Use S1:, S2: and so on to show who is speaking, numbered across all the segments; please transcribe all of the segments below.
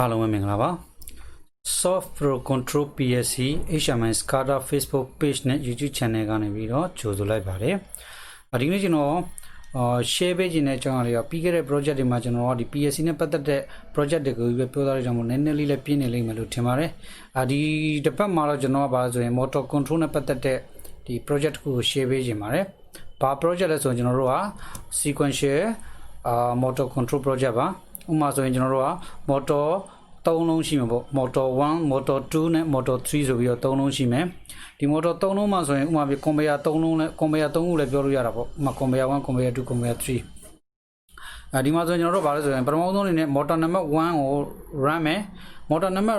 S1: အားလုံးပဲမင်္ဂလာပါ Soft Pro Control PSC HMI SCADA Facebook page နဲ့ YouTube channel ကနေပြီးတော့ကြိုဆိုလိုက်ပါတယ်ဒီနေ့ကျွန်တော်share page နဲ့ကျွန်တော်လေးပြီးခဲ့တဲ့ project တွေမှာကျွန်တော်ဒီ PSC နဲ့ပတ်သက်တဲ့ project တွေကိုပဲပြောထားတဲ့ကြောင့်မို့နည်းနည်းလေးလည်းပြင်းနေလိမ့်မယ်လို့ထင်ပါတယ်ဒီတစ်ပတ်မှာတော့ကျွန်တော်ကဘာလဲဆိုရင် motor control နဲ့ပတ်သက်တဲ့ဒီ project ကို share ပေးခြင်းပါတယ်ဘာ project လဲဆိုရင်ကျွန်တော်တို့က sequential motor control project ပါဥပမာဆိုရင်ကျွန်တော်တို့က motor 3လုံးရှိမှာပေါ့ motor 1 motor 2နဲ့ motor 3ဆိုပြီးတော့3လုံးရှိမယ်ဒီ motor 3လုံးမှာဆိုရင်ဥပမာပြ conveyor 3လုံးနဲ့ conveyor 3ခုလည်းပြောလို့ရတာပေါ့ဥပမာ conveyor 1 conveyor 2 conveyor 3ဒီမှာဆိုရင်ကျွန်တော်တို့ဗာလဲဆိုရင်ပထမဆုံးအနေနဲ့ motor number 1ကို run မယ် motor number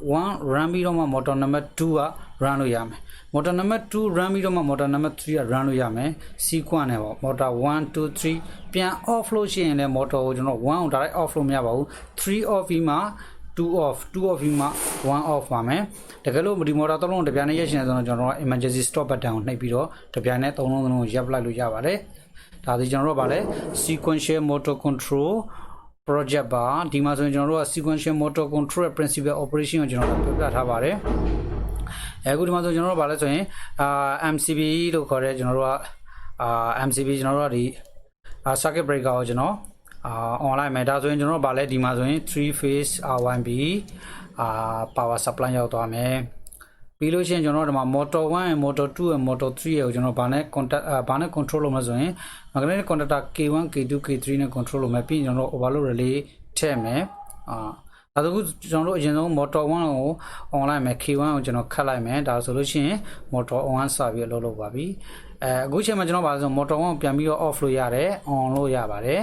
S1: 1 run ပြီးတော့မှ motor number 2က run လို့ရမယ် motor number 2 run ပြီးတော့မှ motor number 3က run လို့ရမယ် sequence နဲ့ပေါ့ motor 1 2 3ပြန် off လို့ရှိရင်လည်း motor ကိုကျွန်တော်1ကို direct off လို့မရပါဘူး3 off ပြီးမှ2 off ပြီးမှ1 off ပါမယ်တကယ်လို့ဒီ motor 3လုံးတစ်ပြိုင်နက်ရက်ရှင်ဆိုတော့ကျွန်တော်တို့ emergency stop button ကိုနှိပ်ပြီးတော့တစ်ပြိုင်နက်3လုံးကိုရပ်လိုက်လို့ရပါတယ်ဒါဆိုကျွန်တော်တို့ဗာလဲ sequential motor control project ပါဒီမှာဆိုရင်ကျွန်တော်တို့က sequential motor control principal operation ကိုကျွန်တော်တို့ပြထားပါတယ်အခုဒီမှာဆိုကျွန်တော်တို့ဗာလဲဆိုရင်MCB လို့ခေါ်တဲ့ကျွန်တော်တို့ကMCB ကျွန်တော်တို့ကဒီcircuit breaker ကိုကျွန်တော်online မှာဒါဆိုရင်ကျွန်တော်တို့ဗာလဲဒီမှာဆိုရင်3 phase R1B power supply ရောက်သွားမယ်ပြီးလို့ရှိရင်ကျွန်တော်တို့ဒီမှာ motor 1 and motor 2 and motor 3ကိုကျွန်တော်ဘာနဲ့ control လုပ်မလဲဆိုရင် magnetic contactor K1 K2 K3 နဲ့ control လုပ်မယ်ပြီးရင်ကျွန်တော်တို့ overload relay ထည့်မယ်ဒါဆိုကျွန်တော်တို့အရင်ဆုံး motor 1ကို online မှာ K1 ကိုကျွန်တော်ခတ်လိုက်မယ်ဒါဆိုလို့ရှိရင် motor 1စပြီးတော့လုပ်ပါပြီအခုချိန်မှာကျွန်တော်ဗာဆို motor 1ကိုပြန်ပြီးတော့ off လို့ရတယ် on လို့ရပါတယ်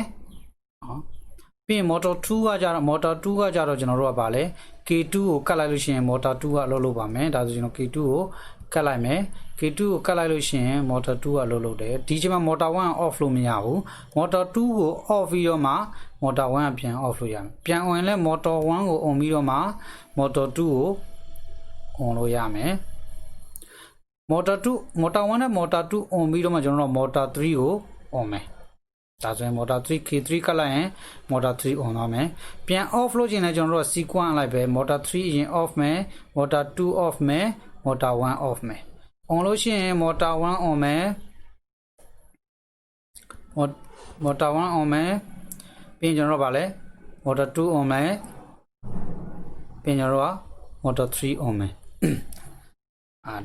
S1: ပြီးရင် motor 2ကကြတော့ကျွန်တော်တို့ကဗာလဲ K2 ကိုကတ်လိုက်လို့ရှိရင် motor 2ကလုပ်ပါမယ်ဒါဆိုကျွန်တော် K2 ကိုကတ်လိုက်မယ် K2 ကိုကတ်လိုက်လို့ရှိရင် motor 2ကလုပ်တယ်ဒီချိန်မှာ motor 1 off လို့မရဘူး motor 2ကို off ပြီးတော့မှ motor 1ကပြန် off လို့ရမယ်ပြန် on လဲ motor 1ကို on ပြီးတော့မှ motor 2ကို on လို့ရမယ် motor 1နဲ့ motor 2 on ပြီးတော့မှကျွန်တော်တို့ motor 3ကို on မယ်ဒါဆိုရင် motor 3 K3 ကတ်လိုက်ရင် motor 3 on သွားမယ်ပြန် off လို့ခြင်းလဲကျွန်တော်တို့ sequence လိုက်ပဲ motor 3အရင် off မယ် motor 2 off မယ် motor 1 off မယ် on လို့ရှိရင် motor 1 on မယ် motor 1 on မယ်ပြီးရင်ကျွန်တော်တို့ဗာလဲ motor 2 on မယ်ပြီးရင်ကျွန်တော်တို့က motor 3 on မယ်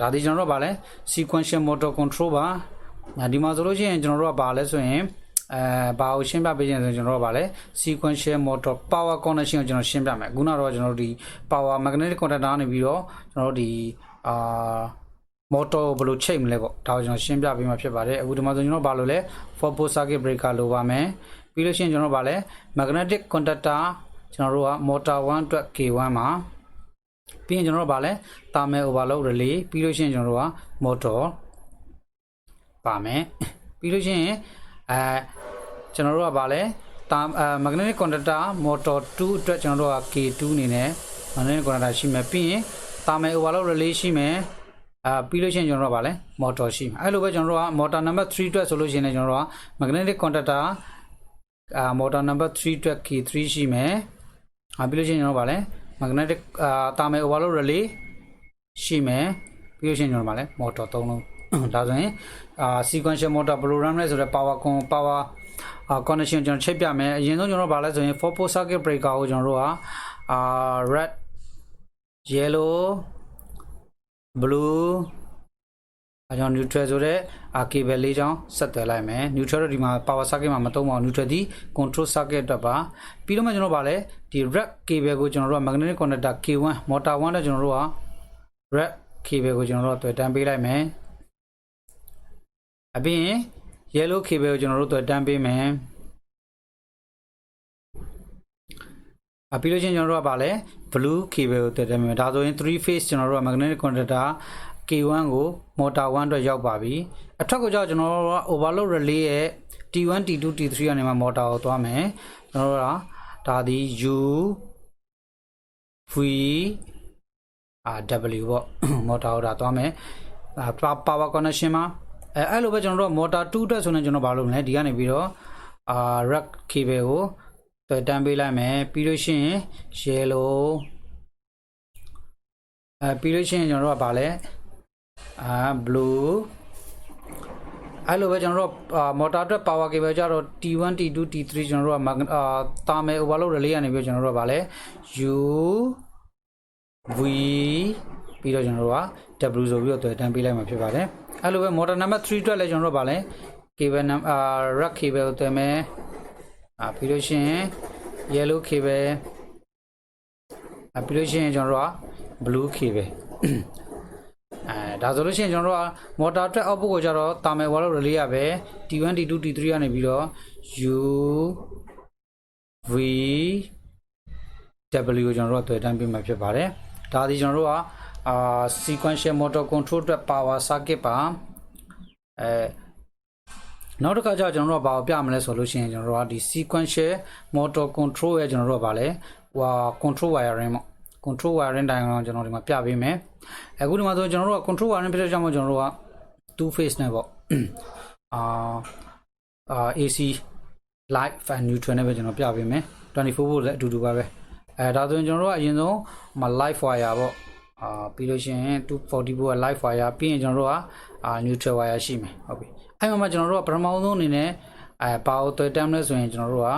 S1: ဒါဒီကျွန်တော်တို့ဗာလဲ sequential motor control ပါဒီမှာဆိုလို့ရှိရင်ကျွန်တော်တို့ကဗာလဲဆိုရင်ဘာကိုရှင်းပြပေးခြင်းဆိုရင်ကျွန်တော်တို့ဗာလဲ sequential motor power connection ကိုကျွန်တော်ရှင်းပြမယ်ခုနကတော့ကျွန်တော်တို့ဒီ power magnetic contactor နေပြီးတော့ကျွန်တော်တို့ဒီmotor ဘယ်လိုချိန်မလဲပေါ့ဒါကိုကျွန်တော်ရှင်းပြပေးမှာဖြစ်ပါတယ်အခုဒီမှာဆိုကျွန်တော်ဘာလို့လဲ 4 pole circuit breaker လိုပါမယ်ပြီးလို့ရှိရင်ကျွန်တော်ဗာလဲ magnetic contactor ကျွန်တော်တို့က motor 1 အတွက် K1 မှာပြီးရင်ကျွန်တော်တို့ဗာလဲ thermal overload relay ပြီးလို့ရှိရင်ကျွန်တော်တို့က motor ပါမယ်ပြီးလို့ရှိရင်ကျွန်တော်တို့ကဗာလဲmagnetic contactor motor 2အတွက်ကျွန်တော်တို့က K2 အနေနဲ့ magnetic contactor ရှိမယ်ပြီးရင် thermal overload relay ရှိမယ်ပြီးလို့ရှိရင်ကျွန်တော်တို့ကဗာလဲ motor ရှိမယ်အဲ့လိုပဲကျွန်တော်တို့က motor number 3အတွက်ဆိုလို့ရှိရင်ကျွန်တော်တို့က magnetic contactor motor number 3အတွက် K3 ရှိမယ်ပြီးလို့ရှိရင်ကျွန်တော်တို့ဗာလဲ magnetic thermal overload relay ရှိမယ်ပြီးလို့ရှိရင်ကျွန်တော်ဗာလဲ motor 3လုံးဒါဆိုရင်sequential motor ဘယ်လို run လဲဆိုတော့ power connection ကျွန်တော်ချိန်ပြမယ်အရင်ဆုံးကျွန်တော်ဗာလဲဆိုရင် 4 pole circuit breaker ကိုကျွန်တော်တို့ကred yellow blue ကျွန်တော် neutral ဆိုတဲ့cable လေးချောင်းဆက်သွယ်လိုက်မယ် neutral တော့ဒီမှာ power circuit မှာမသုံးပါဘူး neutral ဒီ control circuit အတွက်ပါပြီးတော့မှကျွန်တော်ဗာလဲဒီ red cable ကိုကျွန်တော်တို့က magnetic contactor K1 motor 1နဲ့ကျွန်တော်တို့က red cable ကိုကျွန်တော်တို့တွေ့တန်းပေးလိုက်မယ်အပြင် yellow cable ကိုကျွန်တော်တို့တွေ့တန်းပေးမယ်ပြီးလို့ချင်းကျွန်တော်တို့ကဗာလဲ blue cable ကိုတွေ့တန်းပေးမယ်ဒါဆိုရင်3 phase ကျွန်တော်တို့က magnetic contactor K1 ကို motor 1အတွက်ရောက်ပါပြီအထက်ကိုကြောက်ကျွန်တော်တို့က overload relay ရဲ့ T1 T2 T3 ကနေမှ motor ကိုသွားမယ်ကျွန်တော်တို့ကဒါဒီ U V W ပေါ့ motor ကိုဒါသွားမယ်power connection မှာအဲ့လိုပဲကျွန်တော်တို့ motor 2အတွက်ဆိုရင်ကျွန်တော်ဘာလုပ်မလဲဒီကနေပြီးတော့rack cable ကို तो टाइम पे लाए में पीलोशन येलो पीलोशन जनरो बाले blue hello भाई Janeiro motor तो पावर के वजह रो T1 T2 T3 Janeiro Tame वालों रलिया नहीं भी जनरो बाले U V पीलो जनरो W जो भी होता है टाइम पे लाए में फिर बाले हेलो भाई मोटर नंबर 3 तो ले जनरो बाले केबल रख केबल होते में पीलोशन येलो केबल पीलोशन जनरो ब्लू केबलဒါဆိုလို့ရှိရင်ကျွန်တော်တို့ကမော်တာအတွက်အောက်ပုတ်ကိုကြတော့တာမယ်ဝါလို့ relay ရပဲ T1 T2 T3 ကနေပြီးတော့ U V W ကိုကျွန်တော်တို့ကတွေ့တန်းပြမှာဖြစ်ပါတယ်ဒါဒီကျွန်တော်တို့ကsequential motor control အတွက် power circuit ပါနောက်တစ်ခါကျကျွန်တော်တို့ကဘာကိုပြမလဲဆိုလို့ရှိရင်ကျွန်တော်တို့ကဒီ sequential motor control ရဲ့ကျွန်တော်တို့ကဘာလဲဟို control wiring ပေါ့ control wiring diagram ကျွန်တော်ဒီမှာပြပေးမယ်အခုဒီမှာဆိုကျွန်တော်တို့က control wiring ဖြစ်တဲ့ကြောင့်မို့ကျွန်တော်တို့က two phase နဲ့ပေါ့AC light fan neutral နဲ့ပဲကျွန်တော်ပြပေးမယ်24 volt လည်းအတူတူပါပဲဒါဆိုရင်ကျွန်တော်တို့ကအရင်ဆုံးlight wire ပေါ့ပြီးလို့ရှိရင်240 volt light wire ပြီးရင်ကျွန်တော်တို့ကneutral wire ရှိမယ်ဟုတ်ပြီအဲ့မှာကျွန်တော်တို့ကပထမဆုံးအနေနဲ့ဘာကိုတွေ့တမ်းလဲဆိုရင်ကျွန်တော်တို့က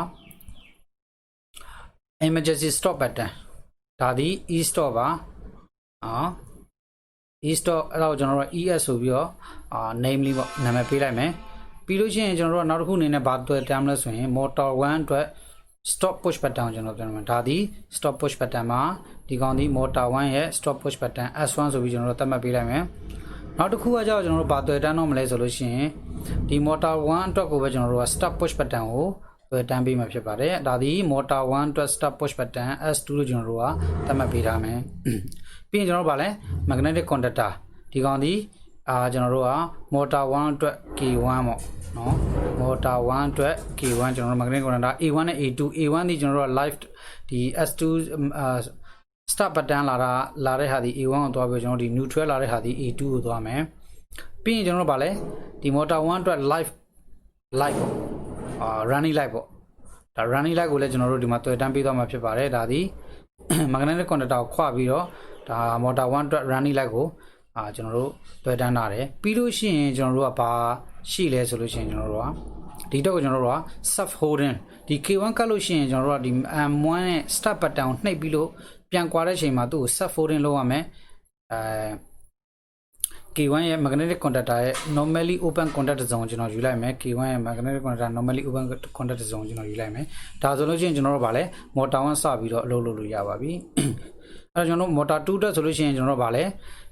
S1: emergency stop button ဒါဒီ e stop ပါe stop အဲ့ဒါကိုကျွန်တော်တို့ ES ဆိုပြီးတော့namely ပေါ့နာမည်ပေးလိုက်မယ်ပြီးလို့ရှိရင်ကျွန်တော်တို့ကနောက်တစ်ခုအနေနဲ့ဘာတွေ့တမ်းလဲဆိုရင် motor 1 အတွက် stop push button ကျွန်တော်ပြောမှာဒါဒီ stop push button မှာဒီကောင်ဒီ motor 1ရဲ့ stop push button S1 ဆိုပြီးကျွန်တော်တို့သတ်မှတ်ပေးလိုက်မယ်နောက်တစ်ခုကကြောက်ကျွန်တော်တို့ဘာတွေ့တမ်းတော့မလဲဆိုလို့ရှိရင်ဒီ motor 1အတွက်ကိုပဲကျွန်တော်တို့က stop push button ကိုတွေ့တမ်းပေးမှာဖြစ်ပါတယ်ဒါဒီ motor 1အတွက် stop push button S2 လို့ကျွန်တော်တို့ကသတ်မှတ်ပေးထားမယ်ပြီးရင်ကျွန်တော်တို့ဗာလဲ magnetic conductor ဒီကောင်ဒီကျွန်တော်တို့က motor 1အတွက် K1 ပေါ့နော် motor 1အတွက် K1 ကျွန်တော်တို့ magnetic conductor A1 နဲ့ A2 A1 ဒီကျွန်တော်တို့က live ဒီ S2 stop button လာတဲ့ဟာဒီ A1 ကိုသွားပြီးကျွန်တော်ဒီ neutral လာတဲ့ဟာဒီ A2 ကိုသွားမယ်ပြီးရင်ကျွန်တော်တို့ဗာလဲဒီ motor 1အတွက် live light ပေါ့running light ပေါ့ဒါ running light ကိုလည်းကျွန်တော်တို့ဒီမှာတွေ့တန်းပေးသွားမှာဖြစ်ပါတယ်ဒါဒီ magnetic conductor ကိုခွပြီးတော့ဒါ motor 1အတွက် running light ကိုကျွန်တော်တို့တွေ့တန်းထားတယ်ပြီးလို့ရှိရင်ကျွန်တော်တို့ကဘာရှိလဲဆိုလို့ရှိရင်ကျွန်တော်တို့ကဒီတော့ကျွန်တော်တို့က sub holding ဒီ K1 ကတ်လို့ရှိရင်ကျွန်တော်တို့ကဒီ M1 နဲ့ start button ကိုနှိပ်ပြီးလို့ပြန်ကွာတဲ့အချိန်မှာသူ့ကို sub holding လုပ်ရမယ်K1 ရဲ့ magnetic conductor ရဲ့ normally open contact zone ကျွန်တော်ယူလိုက်မယ် K1 ရဲ့ magnetic conductor normally open contact zone ကျွန်တော်ယူလိုက်မယ်ဒါဆိုလို့ရှိရင်ကျွန်တော်တို့ဗာလဲ motor 1စပြီးတော့အလုပ်လုပ်လို့ရပါပြီအဲ့တော့ကျွန်တော်တို့ motor 2တက်ဆိုလို့ရှိရင်ကျွန်တော်တို့ဗာလဲ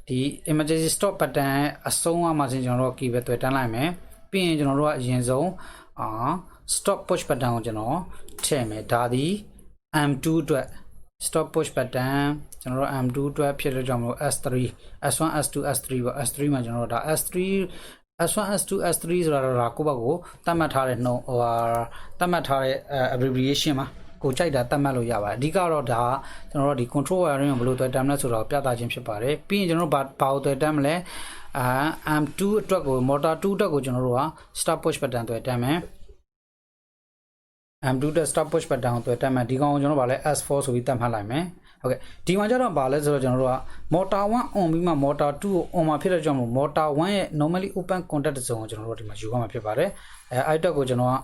S1: ဒီ emergency stop button ရဲ့အဆုံးအမှာချင်းကျွန်တော်တို့ key ပဲတွေ့တန်းလိုက်မယ်ပြီးရင်ကျွန်တော်တို့ကအရင်ဆုံးstop push button ကိုကျွန်တော်ထည့်မယ်ဒါဒီ M2 အတွက် stop push button ကျွန်တော်တို့ M2 အတွက်ဖြစ်တဲ့ကြောင့်မလို့ S3 S1 S2 S3 ပေါ့ S3 မှာကျွန်တော်တို့ဒါ S3 S1 S2 S3 ဆိုတာတော့ဒါကိုယ့်ဘက်ကိုသတ်မှတ်ထားတဲ့နှုန်းသတ်မှတ်ထားတဲ့ abbreviation မှာကိုကြိုက်တာတတ်မှတ်လို့ရပါတယ်အဓိကတော့ဒါကျွန်တော်တို့ဒီ control wiring ကိုဘယ်လိုတွေ့တမ်းလဲဆိုတော့ပြသခြင်းဖြစ်ပါတယ်ပြီးရင်ကျွန်တော်တို့ဘာကိုတွေ့တမ်းမလဲM2 အတွက်ကို motor 2အတွက်ကိုကျွန်တော်တို့က stop push button တွေ့တမ်းမယ်M2 အတွက် stop push button ကိုတွေ့တမ်းမယ်ဒီကောင်ကိုကျွန်တော်တို့ဗာလဲ S4 ဆိုပြီးသတ်မှတ်လိုက်မယ်ဟုတ်ကဲ့ဒီမှာကျတော့ဗာလဲဆိုတော့ကျွန်တော်တို့က motor 1 on ပြီးမှ motor 2ကို on မှာဖြစ်တဲ့ကြောင့်မို့ motor 1ရဲ့ normally open contact zone ကိုကျွန်တော်တို့ဒီမှာယူရမှာဖြစ်ပါတယ်အဲ့အတွက်ကိုကျွန်တော်က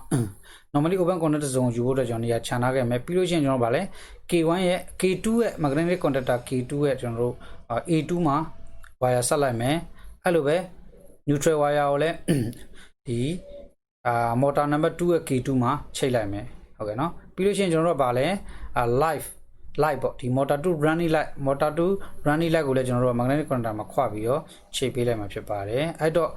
S1: normally open contact zone ယူဖို့အတွက်ကျွန်တော်နေရာခြံထားခဲ့မယ်ပြီးလို့ရှိရင်ကျွန်တော်ဗာလဲ K1 ရဲ့ K2 ရဲ့ magnetic conductor K2 ရဲ့ကျွန်တော်တို့ A2 မှာ wire ဆက်လိုက်မယ်အဲ့လိုပဲ neutral wire ကိုလည်းဒီmotor number 2ရဲ့ K2 မှာချိတ်လိုက်မယ်ဟုတ်ကဲ့နော်ပြီးလို့ရှိရင်ကျွန်တော်တို့ဗာလဲ live light ပေါ့ဒီ motor 2 running light motor 2 running light ကိုလည်းကျွန်တော်တို့ magnetic conductor မှာခွပြီးတော့ချိတ်ပေးလိုက်မှာဖြစ်ပါတယ်အဲ့တော့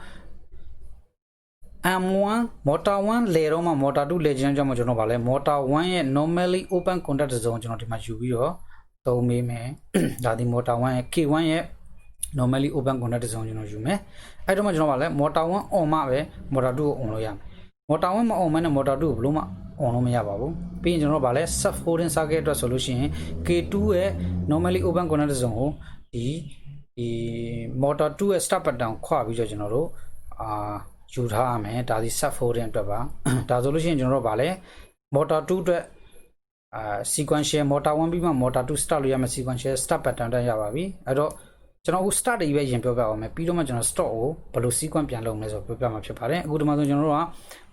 S1: M1 motor 1လေတော့မှ motor 2လေခြင်းကြောင့်ကျွန်တော်ဗာလဲ motor 1ရဲ့ normally open contact zone ကျွန်တော်ဒီမှာယူပြီးတော့သုံးပေးမယ်ဒါဒီ motor 1ရဲ့ K1 ရဲ့ normally open contact zone ကျွန်တော်ယူမယ်အဲ့တော့မှကျွန်တော်ဗာလဲ motor 1 on မှပဲ motor 2ကို on လုပ်ရမယ် motor 1မ on မှနဲ့ motor 2ကိုဘလို့မှ on လို့မရပါဘူးပြီးရင်ကျွန်တော်ဗာလဲ sub holding circuit အတွက်ဆိုလို့ရှိရင် K2 ရဲ့ normally open contact zone ကိုဒီ motor 2ရဲ့ start button ခွပြီးတော့ကျွန်တော်တို့ယူထားရမယ်ဒါဒီ sub holding အတွက်ပါဒါဆိုလို့ရှိရင်ကျွန်တော်တို့ဗာလဲ motor 2အတွက် sequential motor 1ပြီးမှ motor 2 start လို့ရမယ် sequential start pattern တန်းရပါပြီအဲ့တော့ကျွန်တော်အခု start တွေပဲရင်ပြောပြအောင်မယ်ပြီးတော့မှကျွန်တော် stop ကိုဘယ်လို sequence ပြန်လုပ်မလဲဆိုတော့ပြောပြမှာဖြစ်ပါတယ်အခုဒီမှာဆိုကျွန်တော်တို့က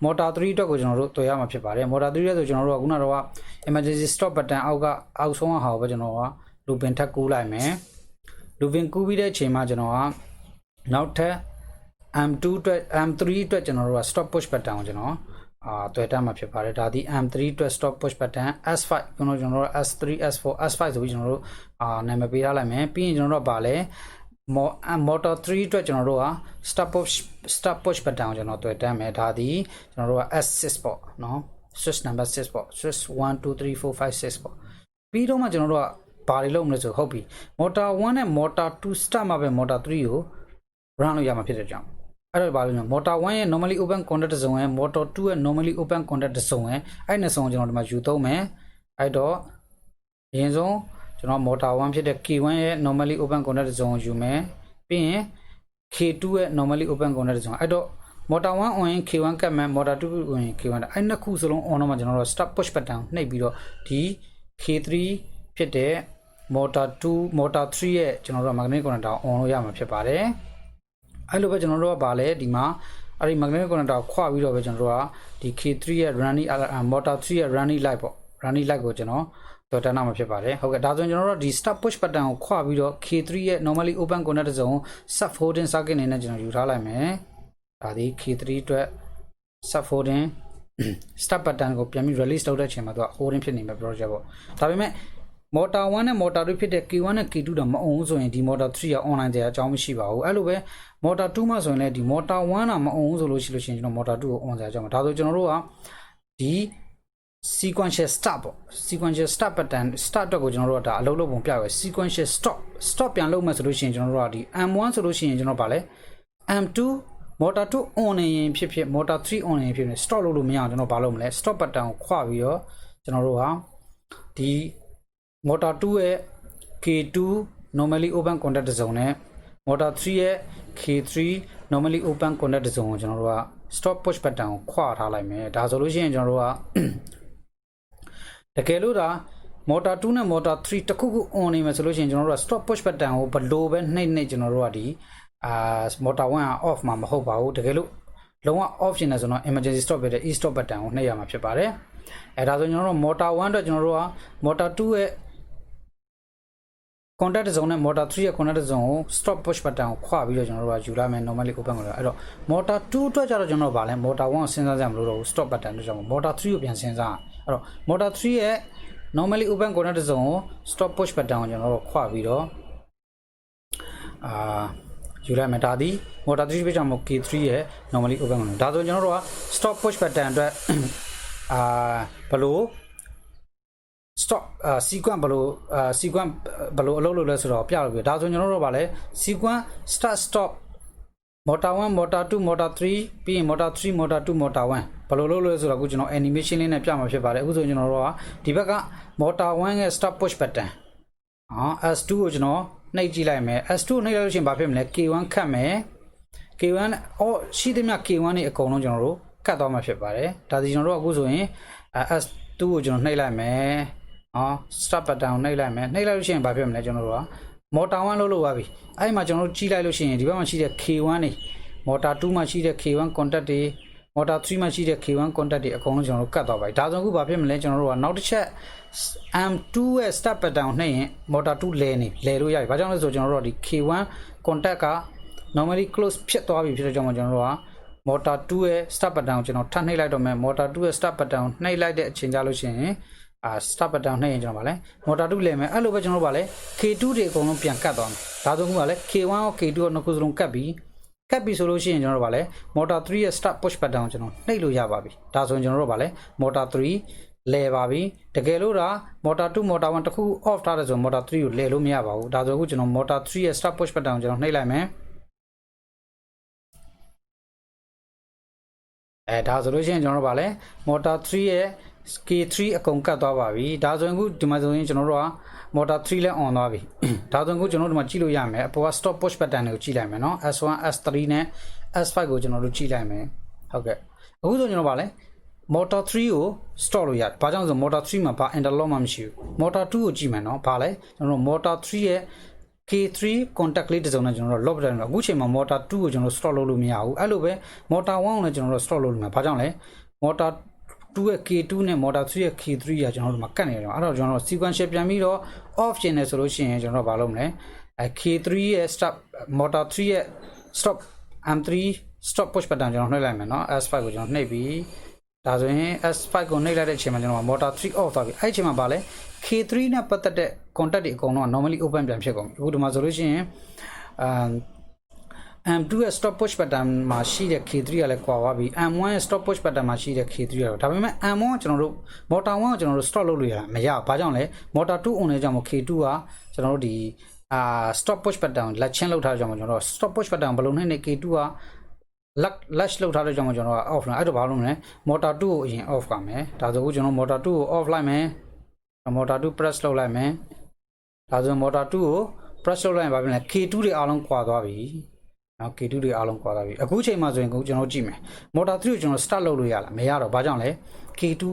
S1: motor 3အတွက်ကိုကျွန်တော်တို့တွေ့ရမှာဖြစ်ပါတယ် motor 3ရဲ့ဆိုကျွန်တော်တို့ကခုနကတော့ emergency stop button အောက်ဆုံးဟာကိုပဲကျွန်တော်က looping ထပ်ကူးလိုက်မယ် looping ကူးပြီးတဲ့အချိန်မှာကျွန်တော်ကနောက်ထပ် M2 အတွက် M3 အတွက်ကျွန်တော်တို့က stop push button ကိုကျွန်တော်တွေ့တတ်မှာဖြစ်ပါတယ်ဒါဒီ M3 အတွက် stop push button S5 ကျွန်တော်တို့ S3 S4 S5 ဆိုပြီးကျွန်တော်တို့နာမည်ပေးထားလိုက်မယ်ပြီးရင်ကျွန်တော်တို့ကပါလဲ motor 3အတွက်ကျွန်တော်တို့က stop push button ကိုကျွန်တော်တွေ့တတ်မယ်ဒါဒီကျွန်တော်တို့က S6 ပေါ့နော် switch number 6ပေါ့ switch 1 2 3 4 5 6ပေါ့ပြီးတော့မှကျွန်တော်တို့ကဘာတွေလုပ်မလဲဆိုဟုတ်ပြီ motor 1နဲ့ motor 2 start မှာပဲ motor 3ကို run လို့ရမှာဖြစ်တဲ့ကြောင့်အဲ့တော့ဘာလို့လဲ motor 1ရဲ့ normally open contact zone ရဲ့ motor 2ရဲ့ normally open contact zone ရဲ့အဲ့နှစ်စုံကျွန်တော်ဒီမှာယူသုံးမယ်အဲ့တော့အရင်ဆုံးကျွန်တော် motor 1ဖြစ်တဲ့ K1 ရဲ့ normally open contact zone ကိုယူမယ်ပြီးရင် K2 ရဲ့ normally open contact zone အဲ့တော့ motor 1 on ရင် K1 ကတ်မယ် motor 2 on ရင် K1 အဲ့နှစ်ခုစလုံး on တော့မှကျွန်တော်တို့ stop push button နှိပ်ပြီးတော့ဒီ K3 ဖြစ်တဲ့ motor 2 motor 3ရဲ့ကျွန်တော်တို့ magnetic connector on လို့ရမှာဖြစ်ပါတယ်အဲ့လိုပဲကျွန်တော်တို့ကဗာလဲဒီမှာအဲ့ဒီ magnetic connector ကိုခွပြီးတော့ပဲကျွန်တော်တို့ကဒီ K3 ရဲ့ running motor 3ရဲ့ running light ပေါ့ running light ကိုကျွန်တော်တော်တန်းမှာဖြစ်ပါတယ်ဟုတ်ကဲ့ဒါဆိုရင်ကျွန်တော်တို့ဒီ stop push button ကိုခွပြီးတော့ K3 ရဲ့ normally open contact zone sub holding circuit အနေနဲ့ကျွန်တော်ယူထားလိုက်မယ်ဒါဒီ K3 အတွက် sub holding stop button ကိုပြန်ပြီး release လုပ်တဲ့အချိန်မှာသူက holding ဖြစ်နေမယ် project ပေါ့ဒါပေမဲ့motor 1နဲ့ motor 2ဖြစ်တဲ့ K1 နဲ့ K2 တော့မအောင်ဆိုရင်ဒီ motor 3က online တဲ့အကြောင်းမရှိပါဘူးအဲ့လိုပဲ motor 2မှာဆိုရင်လည်းဒီ motor 1ကမအောင်ဆိုလို့ရှိရင်ကျွန်တော် motor 2ကို on စရာအကြောင်းပါဒါဆိုကျွန်တော်တို့ကဒီ sequential start ပေါ့ sequential start pattern start တော့ကိုကျွန်တော်တို့ကဒါအလုပ်လုပ်ပုံပြရယ် sequential stop ပြန်လုပ်မယ်ဆိုလို့ရှိရင်ကျွန်တော်တို့ကဒီ M1 ဆိုလို့ရှိရင်ကျွန်တော်ဗာလဲ M2 motor 2 on နေရင်ဖြစ်ဖြစ် motor 3 on နေရင်ဖြစ်ဖြစ် stop လုပ်လို့မရအောင်ကျွန်တော်ဗာလုပ်မလဲ stop button ကိုခွပြီးတော့ကျွန်တော်တို့ကဒီ motor 2ရဲ့ K2 normally open contact zone နဲ့ motor 3ရဲ့ K3 normally open contact zone ကိုကျွန်တော်တို့က stop push button ကိုခွာထားလိုက်မယ်ဒါဆိုလို့ရှိရင်ကျွန်တော်တို့ကတကယ်လို့ဒါ motor 2နဲ့ motor 3တခုခု on နေမယ်ဆိုလို့ရှိရင်ကျွန်တော်တို့က stop push button ကိုဘလို့ပဲနှိပ်ကျွန်တော်တို့ကဒီmotor 1က off မှာမဟုတ်ပါဘူးတကယ်လို့လုံးဝ off ရှင်နေဆိုတော့ emergency stop ဖြစ်တဲ့ e stop button ကိုနှိပ်ရမှာဖြစ်ပါတယ်အဲဒါဆိုကျွန်တော်တို့ motor 1အတွက်ကျွန်တော်တို့က motor 2ရဲ့ contact zone နဲ့ motor 3ရဲ့ contact zone ကို stop push button ကိုခွာပြီးတော့ကျွန်တော်တို့ကယူလာမယ် normally open ကိုအဲ့တော့ motor 2အတွက်ကျတော့ကျွန်တော်ဗာလဲ motor 1ကိုစဉ်းစားကြမလို့တော့ stop button တို့ကြောင့် motor 3ကိုပြန်စဉ်းစားအဲ့တော့ motor 3ရဲ့ normally open contact zone ကို stop push button ကိုကျွန်တော်တို့ခွာပြီးတော့ယူလိုက်မယ်ဒါဒီ motor 3ပြကြောင့် K3 ရဲ့ normally open ကိုဒါဆိုကျွန်တော်တို့က stop push button အတွက်ဘလို့ stop sequence ဘလို့ sequence ဘလို့အလုပ်လုပ်လဲဆိုတော့ပြလို့ပြဒါဆိုကျွန်တော်တို့ကဗာလဲ sequence start stop motor 1 motor 2 motor 3ပြီးရင် motor 3 motor 2 motor 1ဘလို့လုပ်လဲဆိုတော့အခုကျွန်တော် animation လေးနဲ့ပြမှာဖြစ်ပါတယ်အခုဆိုကျွန်တော်တို့ကဒီဘက်က motor 1ရဲ့ stop push button S2 ကိုကျွန်တော်နှိပ်ကြည့်လိုက်မယ် S2 ကိုနှိပ်လိုက်လို့ရှိရင်ဘာဖြစ်မလဲ K1 ခတ်မယ် K1 ရှိသမျှ K1 တွေအကုန်လုံးကျွန်တော်တို့ကတ်သွားမှာဖြစ်ပါတယ်ဒါဒီကျွန်တော်တို့အခုဆိုရင် S2 ကိုကျွန်တော်နှိပ်လိုက်မယ်stop button ကိုနှိပ်လိုက်မယ်နှိပ်လိုက်လို့ရှိရင်ဘာဖြစ်မလဲကျွန်တော်တို့က motor 1လုပ်ပါပြီအဲ့မှာကျွန်တော်တို့ကြည့်လိုက်လို့ရှိရင်ဒီဘက်မှာရှိတဲ့ K1 တွေ motor 2မှာရှိတဲ့ K1 contact တွေ motor 3မှာရှိတဲ့ K1 contact တွေအကုန်လုံးကျွန်တော်တို့ကတ်သွားပါပြီဒါဆိုအခုဘာဖြစ်မလဲကျွန်တော်တို့ကနောက်တစ်ချက် M2 ရဲ့ stop button ကိုနှိပ်ရင် motor 2လဲလို့ရပြီဘာကြောင့်လဲဆိုတော့ကျွန်တော်တို့ကဒီ K1 contact က normally close ဖြစ်သွားပြီဖြစ်တဲ့ကြောင့်ကျွန်တော်တို့က motor 2ရဲ့ stop button ကိုကျွန်တော်ထပ်နှိပ်လိုက်တော့မယ် motor 2ရဲ့ stop button ကိုနှိပ်လိုက်တဲ့အချိန်ကြာလို့ရှိရင်stop button နှိပ်ရင်ကျွန်တော်ဗာလဲ motor 2လဲမယ်အဲ့လိုပဲကျွန်တော်ဗာလဲ K2 တွေအကုန်လုံးပြန်ကတ်သွားမယ်ဒါဆိုခုဗာလဲ K1 ရော K2 ရောနှစ်ခုစလုံးကတ်ပြီးဆိုလို့ရှိရင်ကျွန်တော်တို့ဗာလဲ motor 3ရဲ့ stop push button ကိုကျွန်တော်နှိပ်လို့ရပါပြီဒါဆိုရင်ကျွန်တော်တို့ဗာလဲ motor 3လဲပါပြီတကယ်လို့ဒါ motor 2 motor 1တခု off ထားတယ်ဆို motor 3ကိုလဲလို့မရပါဘူးဒါဆိုအခုကျွန်တော် motor 3ရဲ့ stop push button ကိုကျွန်တော်နှိပ်လိုက်မယ်ဒါဆိုလို့ရှိရင်ကျွန်တော်တို့ဗာလဲ motor 3ရဲ့ K3 အကုန်ကတ်သွားပါပြီဒါဆိုရင်အခုဒီမှာဆိုရင်ကျွန်တော်တို့က motor 3လဲ on သွားပြီဒါဆိုရင်အခုကျွန်တော်တို့ဒီမှာကြည့်လို့ရမယ်အပေါ်က stop push button တွေကိုကြည့်လိုက်မယ်နော် S1 S3 နဲ့ S5 ကိုကျွန်တော်တို့ကြည့်လိုက်မယ်ဟုတ်ကဲ့အခုဆိုကျွန်တော်ဗာလဲ motor 3ကို store လို့ရတယ်။ဘာကြောင့်ဆို motor 3မှာဘာ interlock မှမရှိဘူး။ motor 2ကိုကြည့်မယ်နော်။ဘာလဲကျွန်တော်တို့ motor 3ရဲ့ K3 contact လေးတစ်စုံနဲ့ကျွန်တော်တို့ lock ပြန်တော့အခုချိန်မှာ motor 2ကိုကျွန်တော် store လုပ်လို့မရဘူး။အဲ့လိုပဲ motor 1ကိုလည်းကျွန်တော်တို့ store လုပ်လို့မရ။ဘာကြောင့်လဲ motor 2ရဲ့ K2 နဲ့ motor 3ရဲ့ K3 ကကျွန်တော်တို့မှာကတ်နေတယ်။အဲ့တော့ကျွန်တော်တို့ sequential ပြန်ပြီးတော့ off ကျင်နေဆိုလို့ရှိရင်ကျွန်တော်တို့ဘာလုပ်မလဲ။ K3 ရဲ့ stop motor 3ရဲ့ stop M3 stop push button ကျွန်တော်နှိပ်လိုက်မယ်နော် S5 ကိုကျွန်တော်နှိပ်ပြီးဒါဆိုရင် S5 ကိုနှိပ်လိုက်တဲ့အချိန်မှာကျွန်တော် motor 3 off သွားပြီအဲ့ဒီအချိန်မှာဗာလဲ K3 နဲ့ပတ်သက်တဲ့ contact တွေအကုန်လုံးက normally open ပြန်ဖြစ်ကုန်ပြီအခုဒီမှာဆိုလို့ရှိရင်M2 ရဲ့ stop push button မှာရှိတဲ့ K3 ကလည်းကွာသွားပြီ M1 ရဲ့ stop push button မှာရှိတဲ့ K3 ကတော့ဒါပေမဲ့ M1 ကကျွန်တော်တို့ motor 1ကိုကျွန်တော်တို့ stop လုပ်လို့ရတာမရဘာကြောင့်လဲ motor 2 on နေကြမှာ K2 ကကျွန်တော်တို့ဒီstop push button လက်ချင်းလောက်ထားကြမှာကျွန်တော်တို့ stop push button ဘယ်လိုနဲ့ K2 ကlash လောက်ထားတဲ့ကြောင့်ကျွန်တော်က off လိုက်အဲ့တော့ဘာလုပ်မလဲ motor 2ကိုအရင် off ကမယ်ဒါဆိုအခုကျွန်တော် motor 2ကို off လိုက်မယ် motor 2 press လုပ်လိုက်မယ်ဒါဆို motor 2ကို press လုပ်လိုက်ရင်ဘာဖြစ်လဲ K2 တွေအားလုံးခွာသွားပြီနော် K2 တွေအားလုံးခွာသွားပြီအခုချိန်မှာဆိုရင်ကျွန်တော်ကြည့်မယ် motor 3ကိုကျွန်တော် start လုပ်လို့ရလားမရတော့ဘာကြောင့်လဲ K2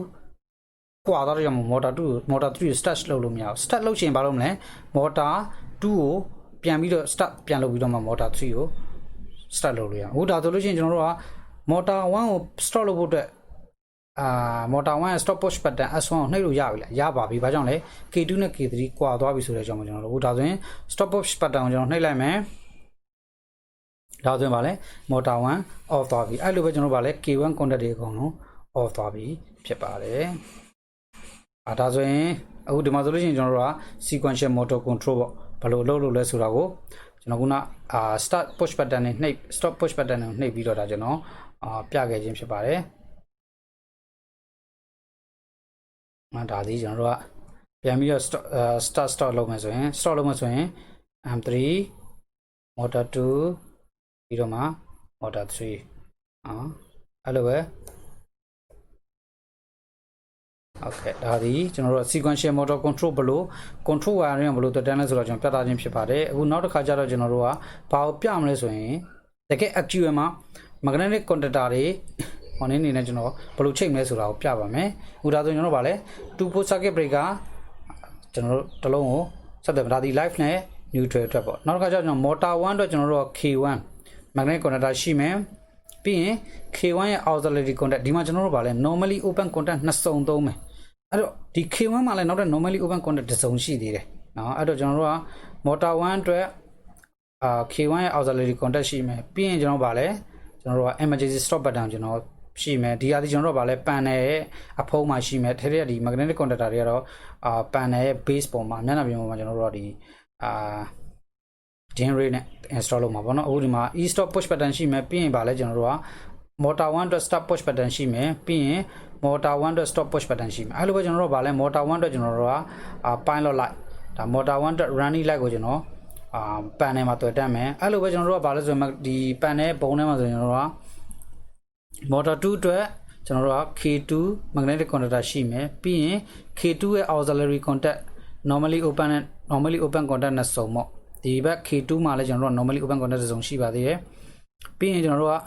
S1: ခွာသွားတဲ့ကြောင့် motor 2ကို motor 3ကို start လုပ်လို့မရဘူး start လုပ်ချင်ဘာလုပ်မလဲ motor 2ကိုပြန်ပြီးတော့ start ပြန်လုပ်ပြီးတော့မှ motor 3ကိုstart လုပ်လို့ရအောင်။ဒါဆိုလို့ရှိရင်ကျွန်တော်တို့က motor 1ကို stop လုပ်ဖို့အတွက်motor 1ရဲ့ stop push button S1 ကိုနှိပ်လို့ရပြီလား။ရပါပြီ။ဘာကြောင့်လဲ K2 နဲ့ K3 ကွာသွားပြီဆိုတဲ့အကြောင်းကိုကျွန်တော်တို့ဒါဆိုရင် stop push button ကိုကျွန်တော်နှိပ်လိုက်မယ်။ဒါဆိုရင်ဗာလဲ motor 1 off သွားပြီ။အဲ့လိုပဲကျွန်တော်တို့ဗာလဲ K1 contact တွေအကုန်လုံး off သွားပြီဖြစ်ပါတယ်။ဒါဆိုရင်အခုဒီမှာဆိုလို့ရှိရင်ကျွန်တော်တို့က sequential motor control ပေါ့ဘယ်လိုလုပ်လို့လဲဆိုတာကိုကျွန်တော်ကstart push button နဲ့နှိပ် stop push button နဲ့နှိပ်ပြီးတော့ဒါကျွန်တော်ပြခဲ့ခြင်းဖြစ်ပါတယ်။ဒါဒီကျွန်တော်တို့ကပြန်ပြီးတော့ start လုပ်မယ်ဆိုရင် stop လုပ်မယ်ဆိုရင် M3 motor 2ပြီးတော့မှ motor 3အဲ့လိုပဲOkay ဒါဒီကျွန်တော်တို့ sequential motor control ဘလို့ control wiring ဘလို့တက်တန်းလဲဆိုတော့ကျွန်တော်ပြသခြင်းဖြစ်ပါတယ်အခုနောက်တစ်ခါကျတော့ကျွန်တော်တို့ကဘာကိုပြမလဲဆိုရင်တကယ် actual မှာ magnetic contactor တွေဟောနေနေနဲ့ကျွန်တော်ဘလို့ချိန်မလဲဆိုတာကိုပြပါမယ်အခုဒါဆိုကျွန်တော်တို့ဗာလဲ 2 pole circuit breaker ကျွန်တော်တို့တစ်လုံးကိုဆက်တယ်ဒါဒီ live နဲ့ neutral အတွက်ပေါ့နောက်တစ်ခါကျတော့ကျွန်တော် motor 1အတွက်ကျွန်တော်တို့က K1 magnetic contactor ရှိမယ်ပြီးရင် K1 ရဲ့ auxiliary contact ဒီမှာကျွန်တော်တို့ဗာလဲ normally open contact နှစ်စုံသုံးမယ်အဲ့တော့ဒီ K1 မှာလည်းနောက်တဲ့ normally open contact တစ်စုံရှိသေးတယ်နော်အဲ့တော့ကျွန်တော်တို့က motor 1အတွက်K1 ရဲ့ auxiliary contact ရှိမယ်ပြီးရင်ကျွန်တော်ဗာလဲကျွန်တော်တို့က emergency stop button ကျွန်တော်ရှိမယ်ဒီဟာဒီကျွန်တော်တို့ဗာလဲ panel ရဲ့အဖုံးမှာရှိမယ်ထဲထဲဒီ magnetic contactor တွေကတော့panel ရဲ့ base ပေါ်မှာမျက်နှာပြင်ပေါ်မှာကျွန်တော်တို့ကဒီDIN ray နဲ့ install လုပ်မှာပေါ့နော်အခုဒီမှာ e stop push button ရှိမယ်ပြီးရင်ဗာလဲကျွန်တော်တို့က motor 1အတွက် stop push button ရှိမယ်ပြီးရင် motor 1အတွက် stop push button ရှိမယ်အဲ့လိုပဲကျွန်တော်တို့ဗာလဲ motor 1အတွက်ကျွန်တော်တို့ကpilot light ဒါ motor 1အတွက် running light ကိုကျွန်တော်panel မှာတွေ့တက်မယ်အဲ့လိုပဲကျွန်တော်တို့ကဗာလဲဆိုရင်ဒီ panel ဘုံထဲမှာဆိုရင်ကျွန်တော်တို့က motor 2အတွက်ကျွန်တော်တို့က K2 magnetic contactor ရှိမယ်ပြီးရင် K2 ရဲ့ auxiliary contact normally open contact နဲ့စုံပေါ့ဒီဘက် K2 မှာလည်းကျွန်တော်တို့က normally open contact စုံရှိပါသေးတယ်ပြီးရင်ကျွန်တော်တို့က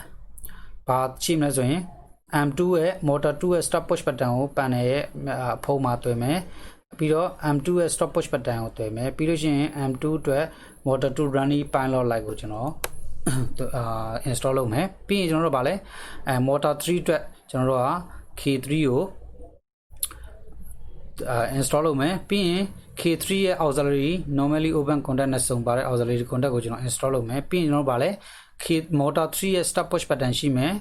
S1: ဘာရှိမလဲဆိုရင် M2 ရဲ့ motor 2ရဲ့ stop push button ကို panel ရဲ့ဖုံးမှာတွေ့မယ်ပြီးတော့ M2 ရဲ့ stop push button ကိုတွေ့မယ်ပြီးလို့ရှိရင် M2 အတွက် motor 2 running pilot light ကိုကျွန်တော်install လုပ်မယ်ပြီးရင်ကျွန်တော်တို့ဗာလဲmotor 3အတွက်ကျွန်တော်တို့က K3 ကိုinstall လုပ်မယ်ပြီးရင် K3 ရဲ့ auxiliary normally open contact နဲ့စုံပါတဲ့ auxiliary contact ကိုကျွန်တော် install လုပ်မယ်ပြီးရင်ကျွန်တော်ဗာလဲ motor 3ရဲ့ stop push button ရှိမယ်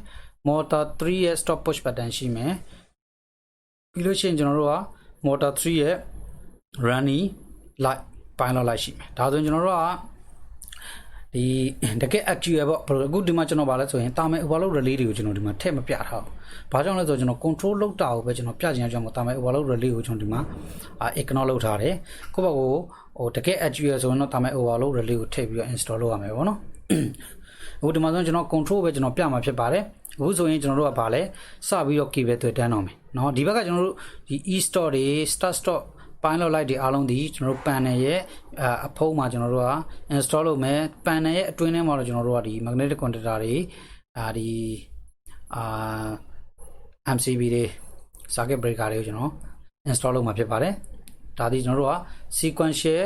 S1: motor 3ရဲ့ stop push button ရှိမယ်ပြီးလို့ရှိရင်ကျွန်တော်တို့က motor 3ရဲ့ running light pilot light ရှိမယ်ဒါဆိုရင်ကျွန်တော်တို့ကဒီတကယ် actual ပေါ့အခုဒီမှာကျွန်တော်ဗာလဲဆိုရင်တာမယ် overload relay တွေကိုကျွန်တော်ဒီမှာထည့်မပြထားဘူး။ဘာကြောင့်လဲဆိုတော့ကျွန်တော် control လုပ်တာကိုပဲကျွန်တော်ပြချင်တဲ့အကြောင်းမို့တာမယ် overload relay ကိုကျွန်တော်ဒီမှာ ignore လုပ်ထားတယ်။ကိုယ့်ဘက်ကိုတကယ် actual ဆိုရင်တော့တာမယ် overload relay ကိုထည့်ပြီးတော့ install လုပ်ရမယ်ပေါ့နော်။အခုဒီမှာဆိုကျွန်တော် control ပဲကျွန်တော်ပြမှာဖြစ်ပါတယ်။အခုဆိုရင်ကျွန်တော်တို့ကဗာလဲစပြီးတော့ key ပဲတွေ့တန်းတော့မယ်။နော်ဒီဘက်ကကျွန်တော်တို့ဒီ e stop တွေ start stop pilot light တွေအားလုံးဒီကျွန်တော်တို့ panel ရဲ့အဖုံးမှာကျွန်တော်တို့က install လုပ်မယ် panel ရဲ့အတွင်းထဲမှာတော့ကျွန်တော်တို့ကဒီ magnetic contactor တွေဒီMCB တွေ circuit breaker တွေကိုကျွန်တော် install လုပ်မှာဖြစ်ပါတယ်ဒါဒီကျွန်တော်တို့က sequential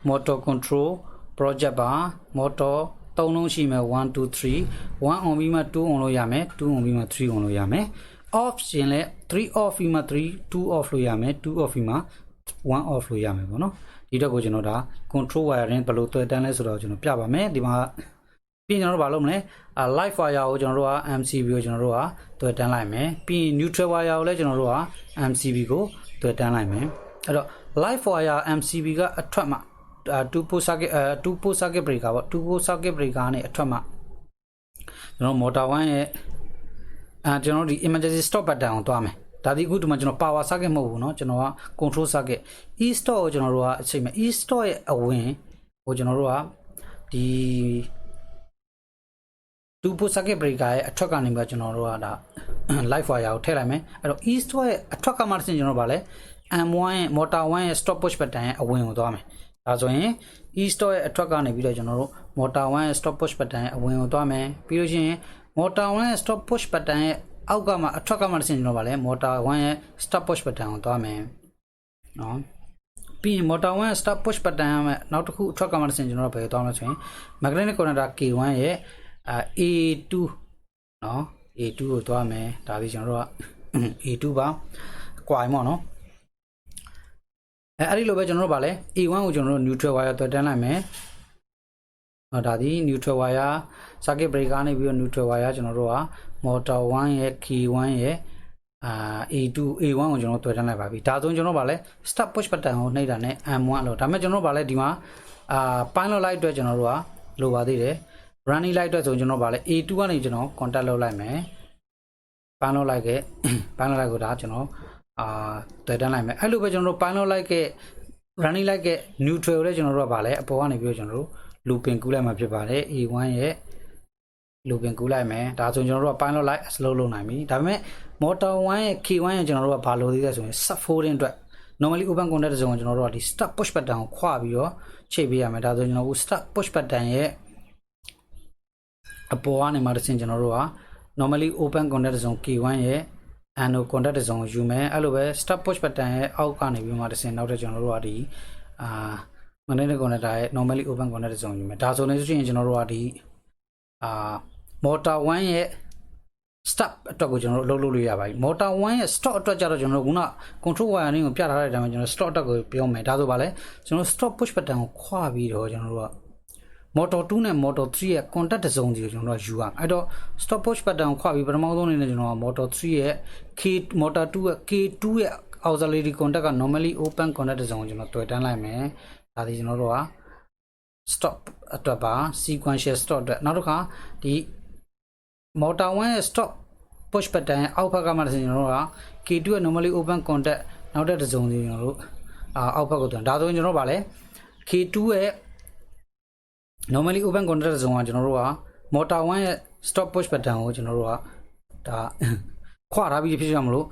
S1: motor control project ပါ motor 3လုံးရှိမယ်1 2 3 1 on ပြီးမှ2 on လို့ရမယ်2 on ပြီးမှ3 on လို့ရမယ် off ရှင်လဲ3 off ပြီးမှ3 2 off လို့ရမယ်2 off ပြီးမှ1 off လို့ရမယ်ပေါ့နော်ဒီတော့ကိုကျွန်တော်ဒါ control wiring ဘယ်လိုတွေ့တန်းလဲဆိုတော့ကျွန်တော်ပြပါမယ်ဒီမှာပြီးကျွန်တော်တို့ဘာလုပ်မလဲlive wire ကိုကျွန်တော်တို့က MCB ကိုကျွန်တော်တို့ကတွေ့တန်းလိုက်မယ်ပြီး neutral wire ကိုလည်းကျွန်တော်တို့က MCB ကိုတွေ့တန်းလိုက်မယ်အဲ့တော့ live wire MCB ကအထွက်မှာ2 port circuit 2 port circuit breaker ပေါ့2 port circuit breaker နဲ့အထွက်မှာကျွန်တော် motor 1ရဲ့ကျွန်တော်ဒီ emergency stop button ကိုတွားမယ်ဒါဒီအခုဒီမှာကျွန်တော် power circuit မဟုတ်ဘူးเนาะကျွန်တော်က control circuit e stop ကိုကျွန်တော်တို့ကအချိန်မှာ e stop ရဲ့အဝင်ကိုကျွန်တော်တို့ကဒီ 2 port circuit breaker ရဲ့အထွက်ကနေပြီးကျွန်တော်တို့ကဒါ live wire ကိုထည့်လိုက်မယ်အဲ့တော့ e stop ရဲ့အထွက်ကမှတစ်ဆင့်ကျွန်တော်ဗာလဲ M1 ရဲ့ motor 1ရဲ့ stop push button ရဲ့အဝင်ကိုသွားမယ်ဒါဆိုရင် e stop ရဲ့အထွက်ကနေပြီးတော့ကျွန်တော်တို့ motor 1ရဲ့ stop push button ရဲ့အဝင်ကိုသွားမယ်ပြီးလို့ရှိရင် motor 1ရဲ့ stop push button ရဲ့အောက်ကမှအထွက်ကမှတစ်ဆင့်ကျွန်တော်ဗာလဲ motor 1ရဲ့ stop push button ကိုသွားမယ်နော်ပြီးရင် motor 1ရဲ့ stop push button ရဲ့နောက်တစ်ခုအထွက်ကမှတစ်ဆင့်ကျွန်တော်ဘယ်ကိုသွားမလဲဆိုရင် magnetic connector K1 ရဲ့A2 နော် A2 ကိုသွားမယ်ဒါပြီးကျွန်တော်တို့က A2 ပါကွာမော့နော်အဲ့ဒီလိုပဲကျွန်တော်တို့ဗာလဲ A1 ကိုကျွန်တော်တို့ neutral wire တွေ့တန်းလိုက်မယ်ဒါဒီ neutral wire circuit breaker နေပြီးတော့ neutral wire ကျွန်တော်တို့က motor 1ရဲ့ K1 ရဲ့A2 A1 ကိုကျွန်တော်တွေ့တန်းလိုက်ပါပြီဒါဆိုရင်ကျွန်တော်ဗာလဲ stop push button ကိုနှိပ်တာနဲ့ M1 လို့ဒါပေမဲ့ကျွန်တော်ဗာလဲဒီမှာpilot light အတွက်ကျွန်တော်တို့ကလိုပါသေးတယ် running light အတွက်ဆိုရင်ကျွန်တော်ဗာလဲ A2 ကနေကျွန်တော် contact လုပ်လိုက်မယ် pilot light ကိုဒါကျွန်တော်တွေ့တန်းလိုက်မယ်အဲ့လိုပဲကျွန်တော်တို့ pilot light က running light က neutral ကိုလည်းကျွန်တော်တို့ကဗာလဲအပေါ်ကနေပြီးတော့ကျွန်တော်တို့ looping ကူးလိုက်မှာဖြစ်ပါတယ် A1 ရဲ့ looping ကူးလိုက်မယ်ဒါဆိုရင်ကျွန်တော်တို့က pilot light slow လုပ်နိုင်ပြီဒါပေမဲ့ motor 1ရဲ့ K1 ရဲ့ကျွန်တော်တို့ကဘာလို့သေးလဲဆိုရင် sub folding အတွက် normally open contact ဇုံကိုကျွန်တော်တို့ကဒီ stop push button ကိုခွာပြီးတော့ချိန်ပေးရမယ်ဒါဆိုရင်ကျွန်တော်တို့ stop push button ရဲ့အပေါ်ကနေမှတစ်ဆင့်ကျွန်တော်တို့က normally open contact ဇုံ K1 ရဲ့ anode contact ဇုံကိုယူမယ်အဲ့လိုပဲ stop push button ရဲ့အောက်ကနေပြီးမှတစ်ဆင့်နောက်ထပ်ကျွန်တော်တို့ကဒီmagnetic connector ရဲ့ normally open contact ဇုံယူမယ်ဒါဆိုနေဆိုရင်ကျွန်တော်တို့ကဒီmotor 1ရဲ့ stop အတွက်ကိုကျွန်တော်တို့လုပ်လို့ရပါပြီ motor 1ရဲ့ stop အတွက်ကြတော့ကျွန်တော်တို့ခုန control wiring ကိုပြထားတဲ့အတိုင်းမှာကျွန်တော် stop အတွက်ကိုပြောမယ်ဒါဆိုပါလဲကျွန်တော် stop push button ကိုခွာပြီးတော့ကျွန်တော်တို့က motor 2နဲ့ motor 3ရဲ့ contact ဇုံစီကိုကျွန်တော်တို့ယူရအောင်အဲ့တော့ stop push button ကိုခွာပြီးပထမဆုံးအနေနဲ့ကျွန်တော်က motor 3ရဲ့ motor 2ရဲ့ K2 ရဲ့ auxiliary contact က normally open contact ဇုံကိုကျွန်တော်တွေ့တန်းလိုက်မယ်ဒါဒီကျွန်တော်တို့က stop အတွက်ပါ sequential stop အတွက်နောက်တစ်ခါဒီ motor 1ရဲ့ stop push button ရဲ့အောက်ဘက်ကမှတစ်ဆင့်ကျွန်တော်တို့က K2 ရဲ့ normally open contact နောက်တဲ့ဇုံစီကျွန်တော်တို့အောက်ဘက်ကိုတွန်းဒါဆိုရင်ကျွန်တော်တို့ဗာလဲ K2 ရဲ့ normally open contact ဇုံကကျွန်တော်တို့က motor 1ရဲ့ stop push button ကိုကျွန်တော်တို့ကဒါခွာထားပြီးဖြစ်ရမလို့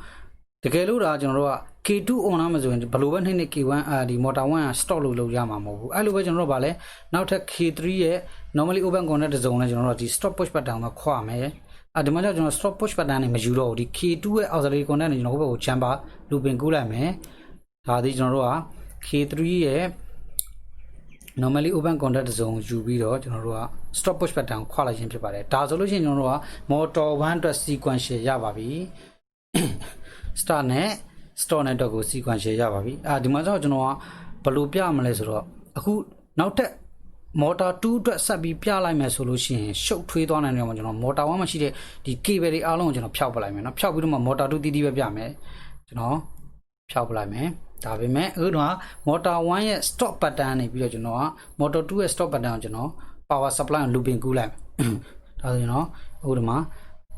S1: တကယ်လို့ဒါကျွန်တော်တို့က K2 on လာမှဆိုရင်ဘယ်လိုပဲနှိမ့်နေ K1 ဒီ motor 1က stop လုပ်ရမှာမဟုတ်ဘူးအဲ့လိုပဲကျွန်တော်တို့ဗာလဲနောက်ထပ် K3 ရဲ့ normally open contact ဇုံနဲ့ကျွန်တော်တို့ဒီ stop push button ကိုခွာမယ်ဒီမှာကျွန်တော် stop push button နဲ့မယူတော့ဘူးဒီ K2 ရဲ့ auxiliary contact နဲ့ကျွန်တော်ဟိုဘက်ကို chamber looping ကူးလိုက်မယ်ဒါဒီကျွန်တော်တို့က K3 ရဲ့ normally open contact ဇုံယူပြီးတော့ကျွန်တော်တို့က stop push button ကိုခွာလိုက်ခြင်းဖြစ်ပါတယ်ဒါဆိုလို့ရှိရင်ကျွန်တော်တို့က motor 1 အတွက် sequential ရပါပြီ start နဲ့ stop နဲ့တော့ကို sequential ရပါပြီဒီမှာကျွန်တော်ကဘယ်လိုပြမလဲဆိုတော့အခုနောက်ထပ် motor 2 အတွက်ဆက်ပြီးပြလိုက်မယ်ဆိုလို့ရှိရင်ရှုပ်ထွေးသွားနိုင်တယ်မှာကျွန်တော် motor 1မှာရှိတဲ့ဒီ cable တွေအားလုံးကိုကျွန်တော်ဖျောက်ပလိုက်မယ်เนาะဖျောက်ပြီးတော့မှ motor 2 တီးတီးပဲပြမယ်ကျွန်တော်ဖျောက်ပလိုက်မယ်ဒါပေမဲ့အခုတော့ motor 1ရဲ့ stop button နေပြီးတော့ကျွန်တော်က motor 2ရဲ့ stop button ကိုကျွန်တော် power supply ကို looping ကူးလိုက်ဒါဆိုရင်တော့အခုဒီမှာ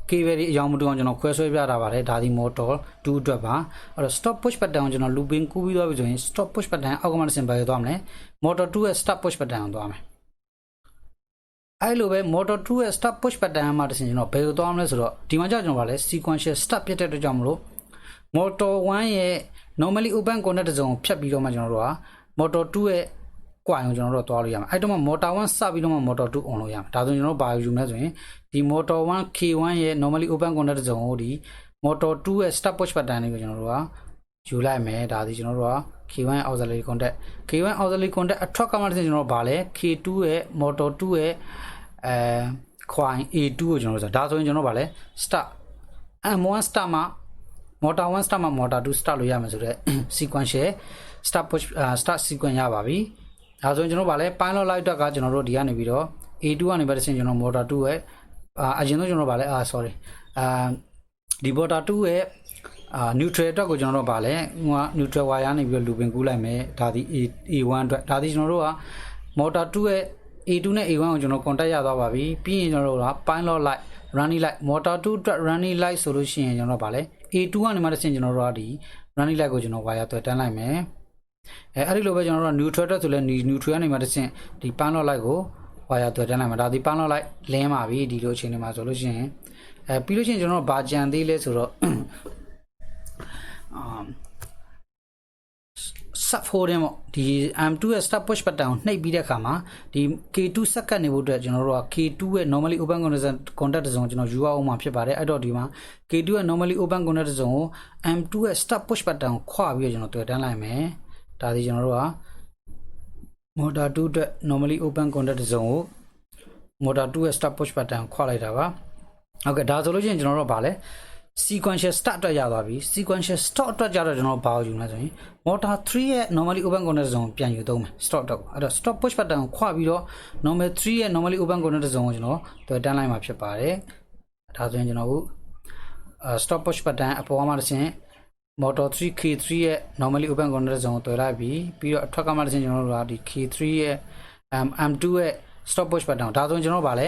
S1: cable တွေအကြောင်းမတူအောင်ကျွန်တော်ခွဲဆွဲပြတာပါတယ်ဒါဒီ motor 2 အတွက်ပါအဲ့တော့ stop push button ကိုကျွန်တော် looping ကူးပြီးသွားပြီဆိုရင် stop push button အောက်ကမှတစ်ဆင့်ပဲသွားမလဲ motor 2ရဲ့ stop push button ကိုသွားမယ်အဲ့လိုပဲ motor 2ရဲ့ stop push button မှာတစ်ဆင့်ကျွန်တော်ဘယ်ကိုသွားမလဲဆိုတော့ဒီမှာကြောက်ကျွန်တော်ဗာလဲ sequential stop ဖြစ်တဲ့အတွက်ကြောင့်မလို့ motor 1ရဲ့ normally open contact ဇုံကိုဖြတ်ပြီးတော့မှကျွန်တော်တို့က motor 2ရဲ့ ကွာရင်ကျွန်တော်တို့သွားလို့ရမှာအဲ့တော့မှ motor 1စပြီးတော့မှ motor 2 on လို့ရမှာဒါဆိုရင်ကျွန်တော်ဘာယူမလဲဆိုရင်ဒီ motor 1 K1 ရဲ့ normally open contact ဇုံကိုဒီ motor 2ရဲ့ start push button လေးကိုကျွန်တော်တို့ကယူလိုက်မယ်ဒါဒီကျွန်တော်တို့က K1 auxiliary contact K1 auxiliary contact အထွက်ကမှတစ်ဆင့်ကျွန်တော်တို့ဗာလဲ K2 ရဲ့ motor 2ရဲ့coin A2 ကိုကျွန်တော်တို့ဆိုတာဒါဆိုရင်ကျွန်တော်ဗာလဲ start M1 start မှာ motor 1 start မှာ motor 2 start လို့ရမယ်ဆိုတော့ sequential start push start sequence ရပါပြီဒါဆိုရင်ကျွန်တော်ဗာလဲ pilot light ကကျွန်တော်တို့ဒီကနေပြီးတော့ A2 ကနေပဲတစ်ဆင့်ကျွန်တော် motor 2ရဲ့အရင်ဆုံးကျွန်တော်ဗာလဲsorry ဒီ motor 2ရဲ့neutral အတွက်ကိုကျွန်တော်တို့ဗာလဲဟိုက neutral wire နေပြီးတော့ looping ကူးလိုက်မယ်ဒါဒီ A1 အတွက်ဒါဒီကျွန်တော်တို့က motor 2ရဲ့ A2 နဲ့ A1 ကိုကျွန်တော် contact ရသွားပါပြီပြီးရင်ကျွန်တော်တို့က pilot light running light motor 2အတွက် running light ဆိုလို့ရှိရင်ကျွန်တော်ဗာလဲ A2 ကနေမှတစ်ဆင့်ကျွန်တော်တို့ကဒီ running light ကိုကျွန်တော် wire သွယ်တန်းလိုက်မယ်အဲ့ဒီလိုပဲကျွန်တော်တို့က neutral အတွက်ဆိုလဲ neutral ကနေမှတစ်ဆင့်ဒီ pilot light ကို wire သွယ်တန်းလိုက်မှာဒါဒီ pilot light လင်းပါပြီဒီလိုအချိန်တွေမှာဆိုလို့ရှိရင်ပြီးလို့ရှိရင်ကျွန်တော်တို့ဘာကြံသေးလဲဆိုတော့sub folding ပေါ့ဒီ M2 ရဲ့ start push button ကိုနှိပ်ပြီးတဲ့အခါမှာဒီ K2 စက္ကန့်နေဖို့အတွက်ကျွန်တော်တို့က K2 ရဲ့ normally open contact zone ကိုကျွန်တော်ယူအောင်မှာဖြစ်ပါတယ်အဲ့တော့ဒီမှာ K2 ရဲ့ normally open contact zone ကို M2 ရဲ့ start push button ကိုခွာပြီးတော့ကျွန်တော်တွေ့တန်းလိုက်မယ်ဒါဒီကျွန်တော်တို့က motor 2အတွက် normally open contact zone ကို motor 2ရဲ့ start push button ကိုခွာလိုက်တာပါဟုတ်ကဲ့ဒါဆိုလို့ရှိရင်ကျွန်တော်တို့ကဘာလဲsequential start အတွက်ရသွားပြီ sequential stop အတွက်ကြတော့ကျွန်တော်ဘာကိုယူမလဲဆိုရင် motor 3ရဲ့ normally open contact zone ပြန်ယူသုံးမယ် stop တော့အဲ့တော့ stop push button ကိုခွာပြီးတော့ normal 3ရဲ့ normally open contact zone ကိုကျွန်တော်တွေ့တန်းလိုက်မှာဖြစ်ပါတယ်ဒါဆိုရင်ကျွန်တော်တို့stop push button အပေါ်မှာတစ်ဆင့် motor 3 K3 ရဲ့ normally open contact zone ကိုတွေ့လိုက်ပြီးတော့အထွက်ကမှတစ်ဆင့်ကျွန်တော်တို့ကဒီ K3 ရဲ့ M2 ရဲ့ stop push button ဒါဆိုရင်ကျွန်တော်ဗာလဲ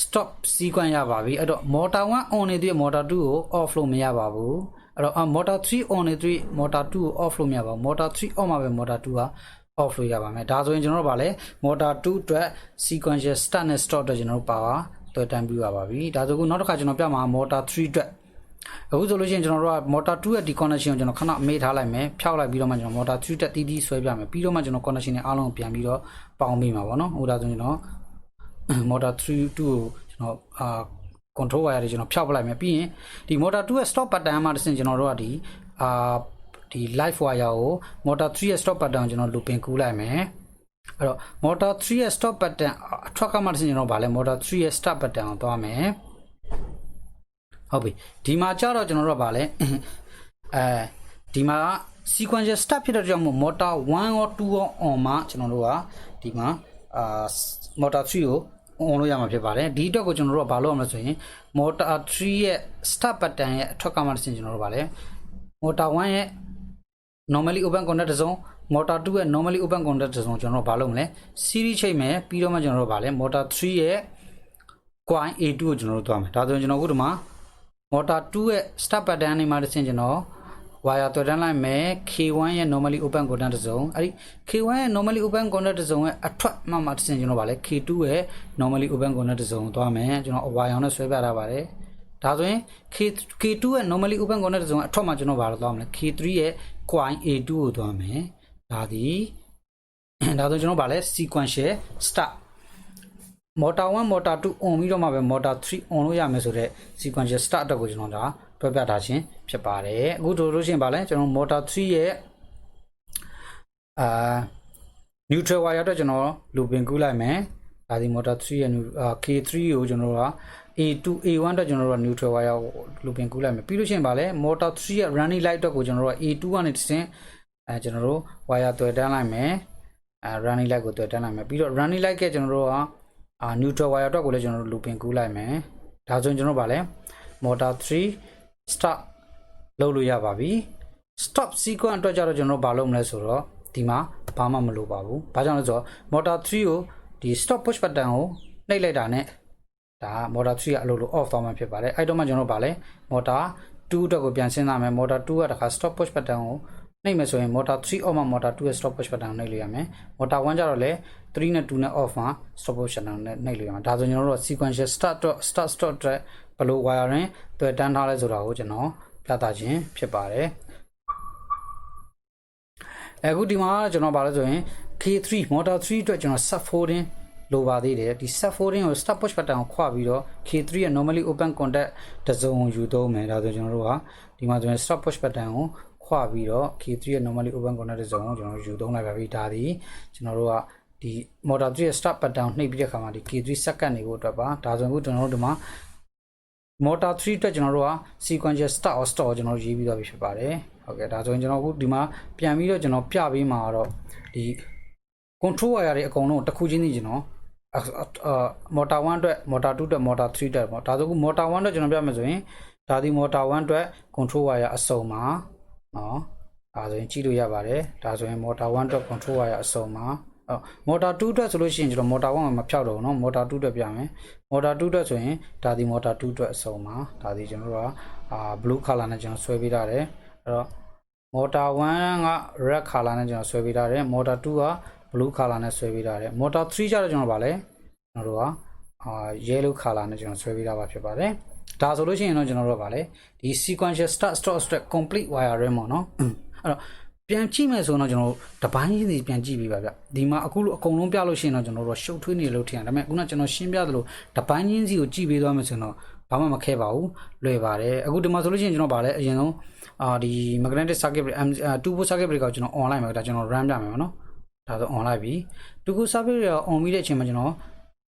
S1: stop sequence ရပါပြီအဲ့တော့ motor 1 on နေတဲ့ motor 2ကို off လို့မရပါဘူးအဲ့တော့ motor 3 on နေတဲ့ motor 2ကို off လို့မရပါဘူး motor 3 on မှာပဲ motor 2က off လို့ရပါမယ်ဒါဆိုရင်ကျွန်တော်တို့ဗာလဲ motor 2အတွက် sequential start နဲ့ stop အတွက်ကျွန်တော်တို့ power တွေ့တန်းပြရပါပြီဒါဆိုခုနောက်တစ်ခါကျွန်တော်ပြမှာ motor 3အတွက်အခုဆိုလို့ရှိရင်ကျွန်တော်တို့က motor 2ရဲ့ဒီ connection ကိုကျွန်တော်ခဏမေးထားလိုက်မယ်ဖြောက်လိုက်ပြီးတော့မှကျွန်တော် motor 3တက်တီးတီးဆွဲပြမယ်ပြီးတော့မှကျွန်တော် connection တွေအားလုံးကိုပြန်ပြီးတော့ပေါင်းမိမှာပေါ့နော်ဟိုဒါဆိုရင်ကျွန်တော် motor 3 2ကိုကျွန်တော်control wire တွေကျွန်တော်ဖြောက်ပလိုက်မယ်ပြီးရင်ဒီ motor 2ရဲ့ stop button မှာတစ်ဆင့်ကျွန်တော်တို့ကဒီlive wire ကို motor 3ရဲ့ stop button ကိုကျွန်တော် looping ကူးလိုက်မယ်အဲ့တော့ motor 3ရဲ့ stop button အထွက်ကမှတစ်ဆင့်ကျွန်တော်ဗာလဲ motor 3ရဲ့ start button ကိုသွားမယ်ဟုတ်ပြီဒီမှာကြတော့ကျွန်တော်တို့ကဗာလဲဒီမှာ sequential start ဖြစ်တဲ့ကြောင့်မို့ motor 1 or 2 or on မှာကျွန်တော်တို့ကဒီမှာmotor 3ကို on လို့ရမှာဖြစ်ပါတယ်ဒီအတွက်ကိုကျွန်တော်တို့ကဘာလုပ်ရမလဲဆိုရင် motor 3ရဲ့ start button ရဲ့အထွက်ကမှတစ်ဆင့်ကျွန်တော်တို့ဗာလဲ motor 1ရဲ့ normally open contact zone motor 2ရဲ့ normally open contact zone ကျွန်တော်တို့ဘာလုပ်မလဲ series ချိန်မယ်ပြီးတော့မှကျွန်တော်တို့ဗာလဲ motor 3ရဲ့ coin A2 ကိုကျွန်တော်တို့သွားမယ်ဒါဆိုရင်ကျွန်တော်အခုဒီမှာ motor 2ရဲ့ start button နေမှာတစ်ဆင့်ကျွန်တော် wire တွေ့တန်းလိုက်မယ် K1 ရဲ့ normally open contact zone အဲ့ဒီ K1 ရဲ့ normally open contact zone ရဲ့အထွက်မှတစ်ဆင့်ကျွန်တော်ဗာလဲ K2 ရဲ့ normally open contact zone ကိုသွားမယ်ကျွန်တော် wire နဲ့ဆွဲပြထားပါတယ်ဒါဆိုရင် K2 ရဲ့ normally open contact zone အထွက်မှာကျွန်တော်ဗာလို့သွားမလဲ K3 ရဲ့ coin A2 ကိုသွားမယ်ဒါဆိုကျွန်တော်ဗာလဲ sequential start motor 1 motor 2 on ပြီးတော့မှပဲ motor 3 on လို့ရမယ်ဆိုတော့ sequential start အတွက်ကိုကျွန်တော်ဒါတွဲပြထားခြင်းဖြစ်ပါတယ်အခုတို့လို့ရှိရင်ဗာလဲကျွန်တော် motor 3ရဲ့neutral wire အတွက်ကျွန်တော် looping ကူးလိုက်မယ်ဒါဒီ motor 3ရဲ့ K3 ကိုကျွန်တော်တို့က A2 A1 အတွက်ကျွန်တော်တို့က neutral wire ကို looping ကူးလိုက်မယ်ပြီးလို့ရှိရင်ဗာလဲ motor 3ရဲ့ running light အတွက်ကိုကျွန်တော်တို့က A2 ကနေတစ်ဆင့်ကျွန်တော်တို့ wire တွေ့တန်းလိုက်မယ်running light ကိုတွေ့တန်းလိုက်မယ်ပြီးတော့ running light ကကျွန်တော်တို့ကneutral wire အတွက်ကိုလည်းကျွန်တော်တို့ looping ကူးလိုက်မယ်ဒါဆိုရင်ကျွန်တော်ဗာလဲ motor 3 start လုပ်လို့ရပါပြီ stop sequence အတွက်ကြတော့ကျွန်တော်ဗာလုပ်မလဲဆိုတော့ဒီမှာဘာမှမလုပ်ပါဘူးဘာကြောင့်လဲဆိုတော့ motor 3ကိုဒီ stop push button ကိုနှိပ်လိုက်တာနဲ့ဒါ motor 3ကအလုပ်လို့ off သွားမှာဖြစ်ပါတယ်အဲ့တော့မှကျွန်တော်ဗာလဲ motor 2အတွက်ကိုပြန်ဆင်းလာမယ် motor 2ကတခါ stop push button ကိုနှိပ်မယ်ဆိုရင် motor 3 off မှာ motor 2ရဲ့ stop push button ကိုနှိပ်လို့ရမယ် motor 1ကြတော့လေ3နဲ့2နဲ့ off မှာ stop push button နဲ့နှိပ်လို့ရမှာဒါဆိုကျွန်တော်တို့ sequential start stop အတွက်ဘယ်လို wire ရင်းတွေ့တန်းထားလဲဆိုတာကိုကျွန်တော်ပြသခြင်းဖြစ်ပါတယ်အခုဒီမှာကျွန်တော်ဗာလဲဆိုရင် K3 motor 3အတွက်ကျွန်တော် sub folding လိုပါသေးတယ်ဒီ set folding ကို start push button ကိုခွပြီးတော့ K3 ရဲ့ normally open contact တစ်စုံကိုယူသုံးမယ်ဒါဆိုကျွန်တော်တို့ကဒီမှာဆိုရင် start push button ကိုခွပြီးတော့ K3 ရဲ့ normally open contact တစ်စုံကိုကျွန်တော်ယူသုံးလိုက်ပါပြီဒါဒီကျွန်တော်တို့ကဒီ motor 3ရဲ့ start button နှိပ်ပြီးတဲ့အခါမှာဒီ K3 second နေဖို့အတွက်ပါဒါဆိုရင်အခုကျွန်တော်တို့ဒီမှာ motor 3အတွက်ကျွန်တော်တို့က sequential start or stop ကျွန်တော်တို့ရေးပြီးတော့ပြီဖြစ်ပါတယ်ဟုတ်ကဲ့ဒါဆိုရင်ကျွန်တော်အခုဒီမှာပြန်ပြီးတော့ကျွန်တော်ပြပေးမှာတော့ဒီ control wire တွေအကုန်လုံးတစ်ခုချင်းစီကျွန်တော် motor 1အတွက် motor 2အတွက် motor 3အတွက်ပေါ့ဒါဆိုအခု motor 1အတွက်ကျွန်တော်ပြမယ်ဆိုရင်ဒါဒီ motor 1အတွက် control wire အစုံမှာနော်ဒါဆိုရင်ကြည့်လို့ရပါတယ်ဒါဆိုရင် motor 1အတွက် control wire အစုံမှာmotor 2အတွက်ဆိုလို့ရှိရင်ကျွန်တော် motor 1မှာမဖြောက်တော့ဘူးเนาะ motor 2အတွက်ပြမယ် motor 2အတွက်ဆိုရင်ဒါဒီ motor 2အတွက်အစုံမှာဒါဒီကျွန်တော်တို့ကblue color နဲ့ကျွန်တော်ဆွဲပေးထားတယ်အဲ့တော့ motor 1က red color နဲ့ကျွန်တော်ဆွဲပေးထားတယ် motor 2က blue color နဲ့ဆွဲပေးထားတယ် motor 3ကျတော့ကျွန်တော်ဗာလဲကျွန်တော်တို့ကyellow color နဲ့ကျွန်တော်ဆွဲပေးထားပါဖြစ်ပါတယ်ဒါဆိုလို့ရှိရင်တော့ကျွန်တော်တို့ကဗာလဲဒီ sequential start stop step complete wiring ပေါ့เนาะအဲ့တော့ပြန်ကြည့်မယ်ဆိုတော့ကျွန်တော်တပိုင်းချင်းစီပြန်ကြည့်ပြီးပါဗျဒီမှာအခုလိုအကုန်လုံးပြလို့ရှိရင်တော့ကျွန်တော်တို့ရှုပ်ထွေးနေလို့ထင်တယ်ဒါပေမဲ့ခုနကျွန်တော်ရှင်းပြသလိုတပိုင်းချင်းစီကိုကြည့်ပေးသွားမယ်ဆိုတော့ဘာမှမခဲပါဘူးလွယ်ပါတယ်အခုဒီမှာဆိုလို့ရှိရင်ကျွန်တော်ဗာလဲအရင်ဆုံးဒီ magnetic circuit breaker 2 volt circuit breaker ကိုကျွန်တော် on လိုက်မယ်ဒါကျွန်တော် run ပြမယ်ပေါ့နော်ဒါဆို on လိုက်ပြီ2 volt circuit breaker on ပြီးတဲ့အချိန်မှာကျွန်တော်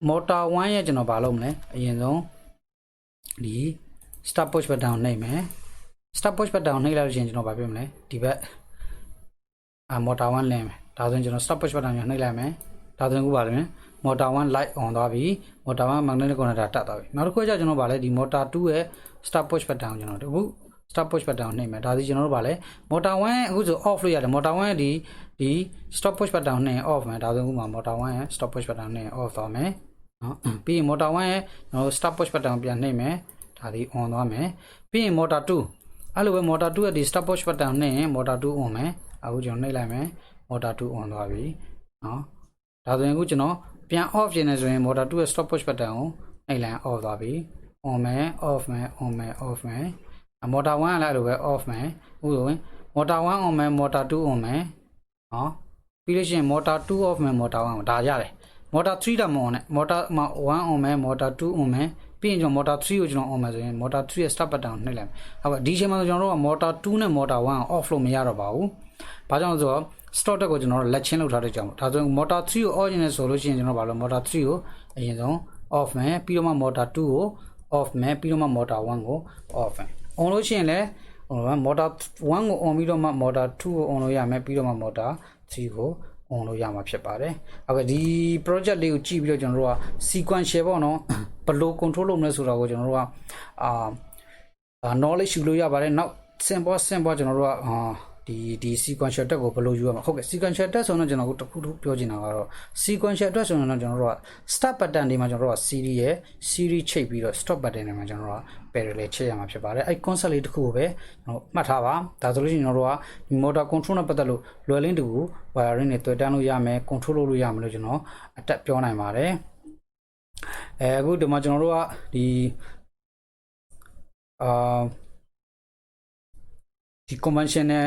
S1: motor 1ရဲ့ကျွန်တော်ဗာလုပ်မလဲအရင်ဆုံးဒီ start push button နှိပ်မယ် start push button နှိပ်လိုက်လို့ရှိရင်ကျွန်တော်ဗာပြမလဲဒီဘက်motor 1 လင်းမယ်ဒါဆိုရင်ကျွန်တော် stop push button ကိုနှိပ်လိုက်မယ်ဒါဆိုရင်ခုပါလိမ့်မယ် motor 1 light on သွားပြီ motor 1 magnetic connector တက်သွားပြီနောက်တစ်ခုကျကျွန်တော်ဗာလဲဒီ motor 2ရဲ့ stop push button ကိုကျွန်တော်အခု stop push button ကိုနှိပ်မယ်ဒါစီကျွန်တော်တို့ဗာလဲ motor 1အခုဆို off လို့ရတယ် motor 1ရဲ့ဒီ stop push button ကိုနှိပ် off မယ်ဒါဆိုရင်ခုမှာ motor 1ရဲ့ stop push button နှိပ် off သွားမယ်နော်ပြီးရင် motor 1ရဲ့ကျွန်တော် stop push button ကိုပြန်နှိပ်မယ်ဒါဒီ on သွားမယ်ပြီးရင် motor 2အဲ့လိုပဲ motor 2ရဲ့ဒီ stop push button နှိပ်ရင် motor 2 on မယ်အခုကျွန်တော်နှိပ်လိုက်မယ် motor 2 on သွားပြီနော်ဒါဆိုရင်အခုကျွန်တော်ပြန် off ပြင်နေဆိုရင် motor 2ရဲ့ stop push button ကိုနှိပ်လိုက် off သွားပြီ on မယ် off မယ် on မယ် off မယ် motor 1ကလည်းအဲ့လိုပဲ off မယ်ဥပမာ motor 1 on မယ် motor 2 on မယ်နော်ပြီးလို့ရှိရင် motor 2 off မယ် motor 1 ဒါရတယ် motor 3တော့မ on နဲ့ motor 1 on မယ် motor 2 on မယ်ပြီးရင်ကျွန်တော် motor 3ကိုကျွန်တော် on မယ်ဆိုရင် motor 3ရဲ့ stop button ကိုနှိပ်လိုက်မယ်ဟုတ်ကဲ့ဒီအချိန်မှာကျွန်တော်တို့က motor 2နဲ့ motor 1 ကို off လို့မရတော့ပါဘူးဘာကြောင့်လဲဆိုတော့ stop တက်ကိုကျွန်တော်တို့လက်ချင်းလောက်ထားတဲ့ကြောင့်ဒါဆိုရင် motor 3ကို on နေဆိုလို့ရှိရင်ကျွန်တော်ဘာလို့ motor 3ကိုအရင်ဆုံး off မယ်ပြီးတော့မှ motor 2ကို off မယ်ပြီးတော့မှ motor 1ကို off မယ် on လို့ရှိရင်လည်းmotor 1ကို on ပြီးတော့မှ motor 2ကို on လို့ရမယ်ပြီးတော့မှ motor 3ကို on လို့ရမှာဖြစ်ပါတယ်ဟုတ်ကဲ့ဒီ project လေးကိုကြည့်ပြီးတော့ကျွန်တော်တို့က sequential ပေါ့နော်ဘယ်လို control လုပ်မလဲဆိုတာကိုကျွန်တော်တို့ကknowledge ယူလို့ရပါတယ်နောက် simple ကျွန်တော်တို့ကဒီ sequential တက်ကိုဘယ်လိုယူရမှာဟုတ်ကဲ့ sequential တက်ဆိုတော့ကျွန်တော်တို့တခုခုပြောချင်တာကတော့ sequential တက်ဆိုတော့ကျွန်တော်တို့က start button တွေမှာကျွန်တော်တို့က series ရဲ့ series ချိတ်ပြီးတော့ stop button တွေမှာကျွန်တော်တို့က parallel ချိတ်ရမှာဖြစ်ပါတယ်အဲ့ concept လေးတစ်ခုကိုပဲကျွန်တော်မှတ်ထားပါဒါဆိုလို့ရှိရင်ကျွန်တော်တို့ကဒီ motor control နဲ့ပတ်သက်လို့လွယ်လင်းတူ wiring တွေတွေ့တန်းလို့ရမယ် control လုပ်လို့ရမယ်လို့ကျွန်တော်အတက်ပြောနိုင်ပါတယ်အခုဒီမှာကျွန်တော်တို့ကဒီ conventional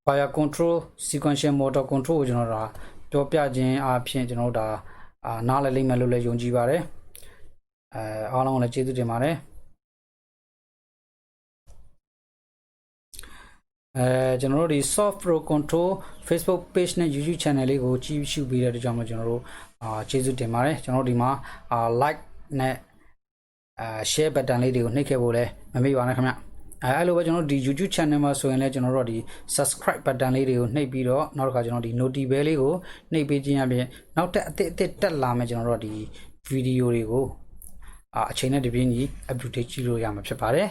S1: wire control sequential motor control ကိုကျွန်တော်ပြောပြခြင်းအပြင်ကျွန်တော်တို့နားလည်လိမ့်မယ်လို့လည်းယုံကြည်ပါတယ်အားလုံးကိုလည်းကျေးဇူးတင်ပါတယ်ကျွန်တော်တို့ဒီ soft pro control Facebook page နဲ့ YouTube channel လေးကိုကြည့်ရှုပေးတဲ့အတွက်ကြောင့်ကျွန်တော်တို့ကျေးဇူးတင်ပါတယ်ကျွန်တော်တို့ဒီမှာlike နဲ့share button လေးတွေကိုနှိပ်ခဲ့ဖို့လည်းမမေ့ပါနဲ့ခင်ဗျအဲ့လိုပဲကျွန်တော်ဒီ YouTube channel မှာဆိုရင်လည်းကျွန်တော်တို့ဒီ subscribe button လေးတွေကိုနှိပ်ပြီးတော့နောက်တစ်ခါကျွန်တော်ဒီ notification bell လေးကိုနှိပ်ပေးခြင်းအပြင်နောက်ထပ်အသစ်တက်လာမယ်ကျွန်တော်တို့ဒီ video တွေကိုအချိန်နဲ့တပြေးညီ update ကြည့်လို့ရမှာဖြစ်ပါတယ်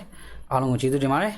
S1: အားလုံးကိုကျေးဇူးတင်ပါတယ်